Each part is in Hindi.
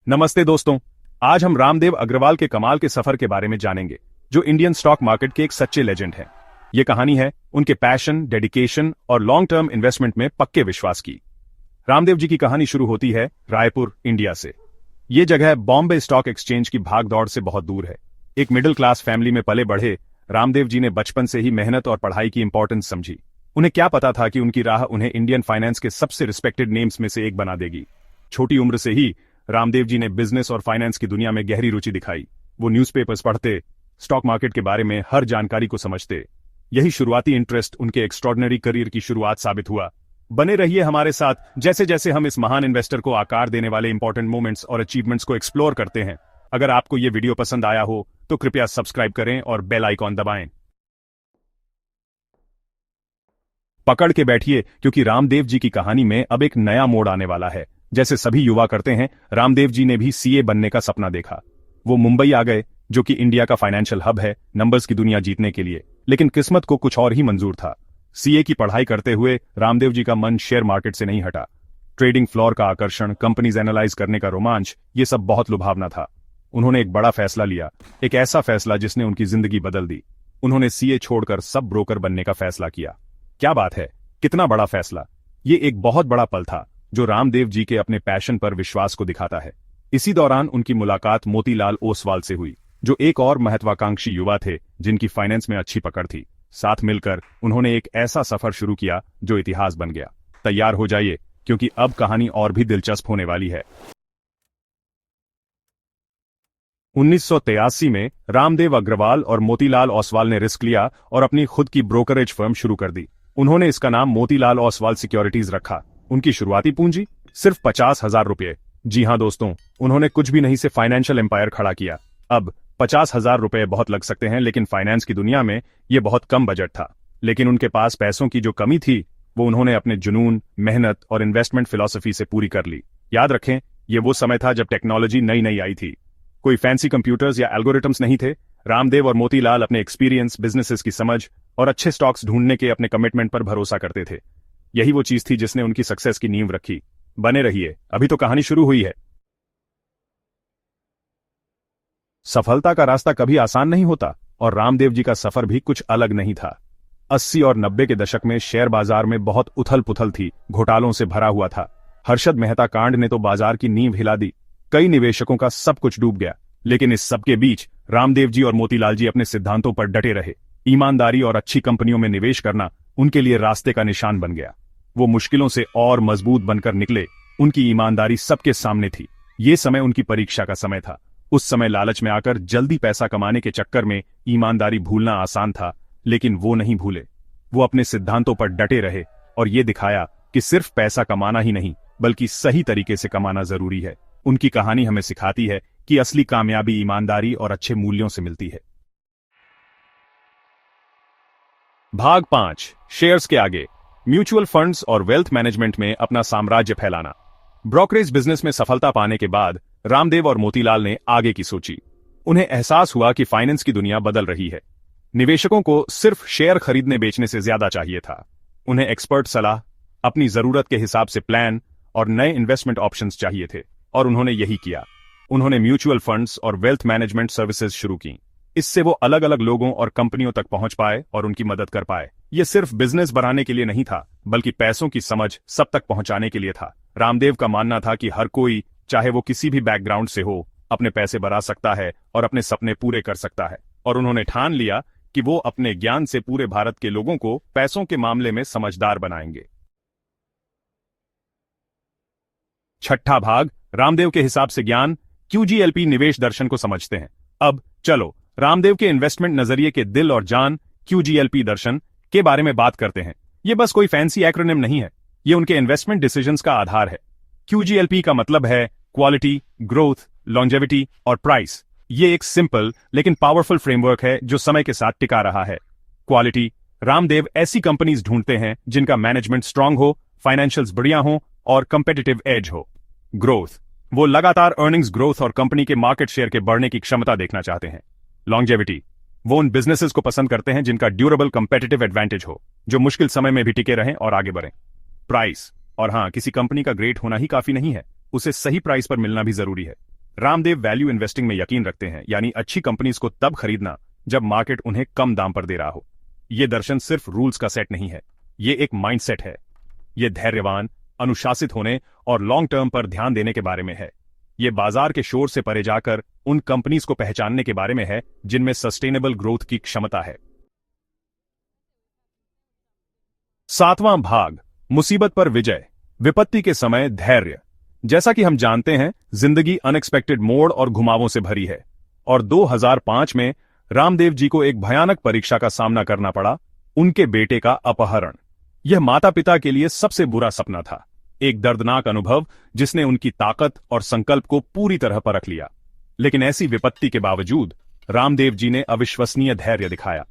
नमस्ते दोस्तों। आज हम रामदेव अग्रवाल के कमाल के सफर के बारे में जानेंगे, जो इंडियन स्टॉक मार्केट के एक सच्चे लेजेंड हैं। ये कहानी है उनके पैशन, डेडिकेशन और लॉन्ग टर्म इन्वेस्टमेंट में पक्के विश्वास की। रामदेव जी की कहानी शुरू होती है रायपुर, इंडिया से। ये जगह बॉम्बे स्टॉक एक्सचेंज की भागदौड़ से बहुत दूर है। एक मिडिल क्लास फैमिली में पले बढ़े रामदेव जी ने बचपन से ही मेहनत और पढ़ाई की इंपॉर्टेंस समझी। उन्हें क्या पता था कि उनकी राह उन्हें इंडियन फाइनेंस के सबसे रिस्पेक्टेड नेम्स में से एक बना देगी। छोटी उम्र से ही रामदेव जी ने बिजनेस और फाइनेंस की दुनिया में गहरी रुचि दिखाई। वो न्यूज़पेपर्स पढ़ते, स्टॉक मार्केट के बारे में हर जानकारी को समझते। यही शुरुआती इंटरेस्ट उनके एक्स्ट्रॉर्डिनरी करियर की शुरुआत साबित हुआ। बने रहिए हमारे साथ जैसे जैसे हम इस महान इन्वेस्टर को आकार देने वाले इंपॉर्टेंट मोमेंट्स और अचीवमेंट्स को एक्सप्लोर करते हैं। अगर आपको ये वीडियो पसंद आया हो तो कृपया सब्सक्राइब करें और बेल आइकॉन दबाएं। पकड़ के बैठिए, क्योंकि रामदेव जी की कहानी में अब एक नया मोड़ आने वाला है। जैसे सभी युवा करते हैं, रामदेव जी ने भी सीए बनने का सपना देखा। वो मुंबई आ गए, जो कि इंडिया का फाइनेंशियल हब है, नंबर्स की दुनिया जीतने के लिए। लेकिन किस्मत को कुछ और ही मंजूर था। सीए की पढ़ाई करते हुए रामदेव जी का मन शेयर मार्केट से नहीं हटा। ट्रेडिंग फ्लोर का आकर्षण, कंपनीज एनालाइज करने का रोमांच, ये सब बहुत लुभावना था। उन्होंने एक बड़ा फैसला लिया, एक ऐसा फैसला जिसने उनकी जिंदगी बदल दी। उन्होंने सीए छोड़कर सब ब्रोकर बनने का फैसला किया। क्या बात है, कितना बड़ा फैसला! ये एक बहुत बड़ा पल था, जो रामदेव जी के अपने पैशन पर विश्वास को दिखाता है। इसी दौरान उनकी मुलाकात मोतीलाल ओसवाल से हुई, जो एक और महत्वाकांक्षी युवा थे जिनकी फाइनेंस में अच्छी पकड़ थी। साथ मिलकर उन्होंने एक ऐसा सफर शुरू किया जो इतिहास बन गया। तैयार हो जाइए, क्योंकि अब कहानी और भी दिलचस्प होने वाली है। 1983 में रामदेव अग्रवाल और मोतीलाल ओसवाल ने रिस्क लिया और अपनी खुद की ब्रोकरेज फर्म शुरू कर दी। उन्होंने इसका नाम मोतीलाल ओसवाल सिक्योरिटीज रखा। उनकी शुरुआती पूंजी सिर्फ 50,000 रुपये। जी हां दोस्तों, उन्होंने कुछ भी नहीं से फाइनेंशियल एम्पायर खड़ा किया। अब 50,000 रुपये बहुत लग सकते हैं, लेकिन फाइनेंस की दुनिया में यह बहुत कम बजट था। लेकिन उनके पास पैसों की जो कमी थी, वो उन्होंने अपने जुनून, मेहनत और इन्वेस्टमेंट फिलॉसफी से पूरी कर ली। याद रखें, ये वो समय था जब टेक्नोलॉजी नई नई आई थी। कोई फैंसी कंप्यूटर्स या एल्गोरिथम्स नहीं थे। रामदेव और मोतीलाल अपने एक्सपीरियंस, बिजनेसेस की समझ और अच्छे स्टॉक्स ढूंढने के अपने कमिटमेंट पर भरोसा करते थे। यही वो चीज थी जिसने उनकी सक्सेस की नींव रखी। बने रहिए, अभी तो कहानी शुरू हुई है। सफलता का रास्ता कभी आसान नहीं होता, और रामदेव जी का सफर भी कुछ अलग नहीं था। 80 और 90 के दशक में शेयर बाजार में बहुत उथल पुथल थी, घोटालों से भरा हुआ था। हर्षद मेहता कांड ने तो बाजार की नींव हिला दी। कई निवेशकों का सब कुछ डूब गया। लेकिन इस सबके बीच रामदेव जी और मोतीलाल जी अपने सिद्धांतों पर डटे रहे। ईमानदारी और अच्छी कंपनियों में निवेश करना उनके लिए रास्ते का निशान बन गया। वो मुश्किलों से और मजबूत बनकर निकले। उनकी ईमानदारी सबके सामने थी। ये समय उनकी परीक्षा का समय था। उस समय लालच में आकर जल्दी पैसा कमाने के चक्कर में ईमानदारी भूलना आसान था, लेकिन वो नहीं भूले। वो अपने सिद्धांतों पर डटे रहे और ये दिखाया कि सिर्फ पैसा कमाना ही नहीं, बल्कि सही तरीके से कमाना जरूरी है। उनकी कहानी हमें सिखाती है कि असली कामयाबी ईमानदारी और अच्छे मूल्यों से मिलती है। भाग 5, शेयर्स के आगे। म्यूचुअल फंड्स और वेल्थ मैनेजमेंट में अपना साम्राज्य फैलाना। ब्रोकरेज बिजनेस में सफलता पाने के बाद रामदेव और मोतीलाल ने आगे की सोची। उन्हें एहसास हुआ कि फाइनेंस की दुनिया बदल रही है। निवेशकों को सिर्फ शेयर खरीदने बेचने से ज्यादा चाहिए था। उन्हें एक्सपर्ट सलाह, अपनी जरूरत के हिसाब से प्लान और नए इन्वेस्टमेंट ऑप्शंस चाहिए थे, और उन्होंने यही किया। उन्होंने म्यूचुअल फंड्स और वेल्थ मैनेजमेंट सर्विसेज शुरू की। इससे वो अलग अलग लोगों और कंपनियों तक पहुंच पाए और उनकी मदद कर पाए। ये सिर्फ बिजनेस बढ़ाने के लिए नहीं था, बल्कि पैसों की समझ सब तक पहुंचाने के लिए था। रामदेव का मानना था कि हर कोई, चाहे वो किसी भी बैकग्राउंड से हो, अपने पैसे बढ़ा सकता है और अपने सपने पूरे कर सकता है। और उन्होंने ठान लिया कि वो अपने ज्ञान से पूरे भारत के लोगों को पैसों के मामले में समझदार बनाएंगे। छठा भाग, रामदेव के हिसाब से ज्ञान। QGLP निवेश दर्शन को समझते हैं। अब चलो रामदेव के इन्वेस्टमेंट नजरिए के दिल और जान, QGLP दर्शन के बारे में बात करते हैं। ये बस कोई फैंसी एक्रोनिम नहीं है, ये उनके इन्वेस्टमेंट डिसीजंस का आधार है। QGLP का मतलब है क्वालिटी, ग्रोथ, लॉन्जेविटी और प्राइस। ये एक सिंपल लेकिन पावरफुल फ्रेमवर्क है जो समय के साथ टिका रहा है। क्वालिटी, रामदेव ऐसी कंपनीज ढूंढते हैं जिनका मैनेजमेंट स्ट्रांग हो, फाइनेंशियल्स बढ़िया हो और कंपेटिटिव एज हो। ग्रोथ, वो लगातार अर्निंग्स ग्रोथ और कंपनी के मार्केट शेयर के बढ़ने की क्षमता देखना चाहते हैं। लॉन्जेविटी, वो उन बिजनेसेस को पसंद करते हैं जिनका ड्यूरेबल कंपेटिटिव एडवांटेज हो, जो मुश्किल समय में भी टिके रहें और आगे बढ़ें। प्राइस, और हां, किसी कंपनी का ग्रेट होना ही काफी नहीं है, उसे सही प्राइस पर मिलना भी जरूरी है। रामदेव वैल्यू इन्वेस्टिंग में यकीन रखते हैं, यानी अच्छी कंपनीज को तब खरीदना जब मार्केट उन्हें कम दाम पर दे रहा हो। यह दर्शन सिर्फ रूल्स का सेट नहीं है, ये एक माइंडसेट है। यह धैर्यवान, अनुशासित होने और लॉन्ग टर्म पर ध्यान देने के बारे में है। यह बाजार के शोर से परे जाकर उन कंपनीज को पहचानने के बारे में है जिनमें सस्टेनेबल ग्रोथ की क्षमता है। 7वां भाग, मुसीबत पर विजय, विपत्ति के समय धैर्य। जैसा कि हम जानते हैं, जिंदगी अनएक्सपेक्टेड मोड़ और घुमावों से भरी है, और 2005 में रामदेव जी को एक भयानक परीक्षा का सामना करना पड़ा, उनके बेटे का अपहरण। यह माता पिता के लिए सबसे बुरा सपना था, एक दर्दनाक अनुभव जिसने उनकी ताकत और संकल्प को पूरी तरह परख लिया। लेकिन ऐसी विपत्ति के बावजूद रामदेव जी ने अविश्वसनीय धैर्य दिखाया।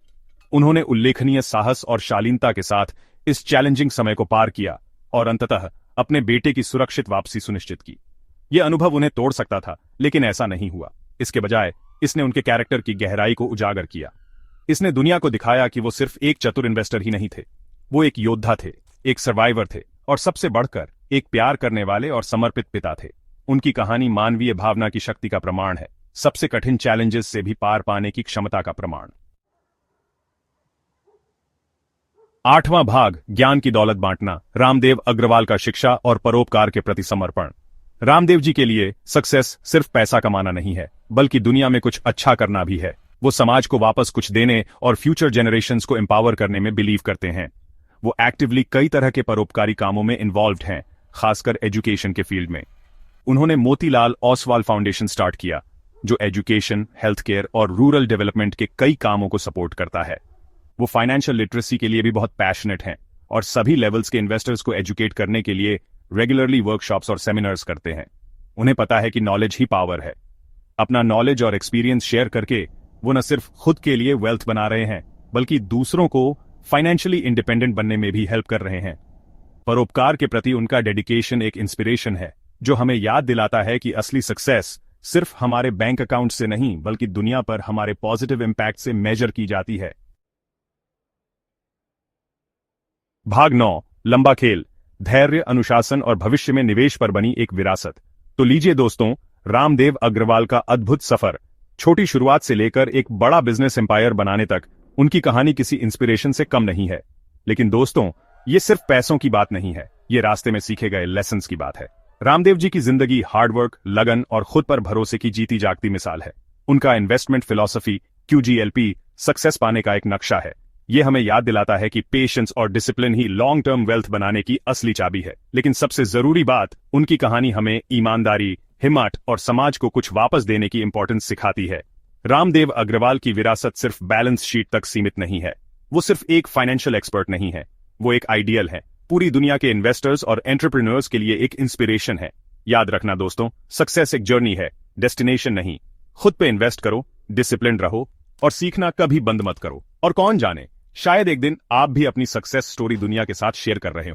उन्होंने उल्लेखनीय साहस और शालीनता के साथ इस चैलेंजिंग समय को पार किया और अंततः अपने बेटे की सुरक्षित वापसी सुनिश्चित की। यह अनुभव उन्हें तोड़ सकता था, लेकिन ऐसा नहीं हुआ। इसके बजाय इसने उनके कैरेक्टर की गहराई को उजागर किया। इसने दुनिया को दिखाया कि वो सिर्फ एक चतुर इन्वेस्टर ही नहीं थे, वो एक योद्धा थे, एक सर्वाइवर थे, और सबसे बढ़कर एक प्यार करने वाले और समर्पित पिता थे। उनकी कहानी मानवीय भावना की शक्ति का प्रमाण है, सबसे कठिन चैलेंजेस से भी पार पाने की क्षमता का प्रमाण। 8वां भाग, ज्ञान की दौलत बांटना, रामदेव अग्रवाल का शिक्षा और परोपकार के प्रति समर्पण। रामदेव जी के लिए सक्सेस सिर्फ पैसा कमाना नहीं है, बल्कि दुनिया में कुछ अच्छा करना भी है। वो समाज को वापस कुछ देने और फ्यूचर जनरेशंस को एम्पावर करने में बिलीव करते हैं। वो एक्टिवली कई तरह के परोपकारी कामों में इन्वॉल्व्ड हैं, खासकर एजुकेशन के फील्ड में। उन्होंने मोतीलाल ओसवाल फाउंडेशन स्टार्ट किया, जो एजुकेशन, हेल्थ केयर और रूरल डेवलपमेंट के कई कामों को सपोर्ट करता है। वो फाइनेंशियल लिटरेसी के लिए भी बहुत पैशनेट हैं और सभी लेवल्स के इन्वेस्टर्स को एजुकेट करने के लिए रेगुलरली वर्कशॉप्स और सेमिनार्स करते हैं। उन्हें पता है कि नॉलेज ही पावर है। अपना नॉलेज और एक्सपीरियंस शेयर करके वो न सिर्फ खुद के लिए वेल्थ बना रहे हैं, बल्कि दूसरों को फाइनेंशियली इंडिपेंडेंट बनने में भी हेल्प कर रहे हैं। परोपकार के प्रति उनका डेडिकेशन एक इंस्पिरेशन है, जो हमें याद दिलाता है कि असली सक्सेस सिर्फ हमारे बैंक अकाउंट से नहीं, बल्कि दुनिया पर हमारे पॉजिटिव इंपैक्ट से मेजर की जाती है। भाग 9, लंबा खेल, धैर्य, अनुशासन और भविष्य में निवेश पर बनी एक विरासत। तो लीजिए दोस्तों, रामदेव अग्रवाल का अद्भुत सफर, छोटी शुरुआत से लेकर एक बड़ा बिजनेस एम्पायर बनाने तक, उनकी कहानी किसी इंस्पिरेशन से कम नहीं है। लेकिन दोस्तों, ये सिर्फ पैसों की बात नहीं है, ये रास्ते में सीखे गए लेसन्स की बात है। रामदेव जी की जिंदगी हार्डवर्क, लगन और खुद पर भरोसे की जीती जागती मिसाल है। उनका इन्वेस्टमेंट फिलॉसफी QGLP सक्सेस पाने का एक नक्शा है। यह हमें याद दिलाता है कि पेशेंस और डिसिप्लिन ही लॉन्ग टर्म वेल्थ बनाने की असली चाबी है। लेकिन सबसे जरूरी बात, उनकी कहानी हमें ईमानदारी, हिम्मत और समाज को कुछ वापस देने की इंपॉर्टेंस सिखाती है। रामदेव अग्रवाल की विरासत सिर्फ बैलेंस शीट तक सीमित नहीं है। वो सिर्फ एक फाइनेंशियल एक्सपर्ट नहीं है, वो एक आइडियल है। पूरी दुनिया के इन्वेस्टर्स और एंटरप्रेन्योर्स के लिए एक इंस्पिरेशन है। याद रखना दोस्तों, सक्सेस एक जर्नी है, डेस्टिनेशन नहीं। खुद पे इन्वेस्ट करो, डिसिप्लिन रहो और सीखना कभी बंद मत करो। और कौन जाने, शायद एक दिन आप भी अपनी सक्सेस स्टोरी दुनिया के साथ शेयर कर रहे हो।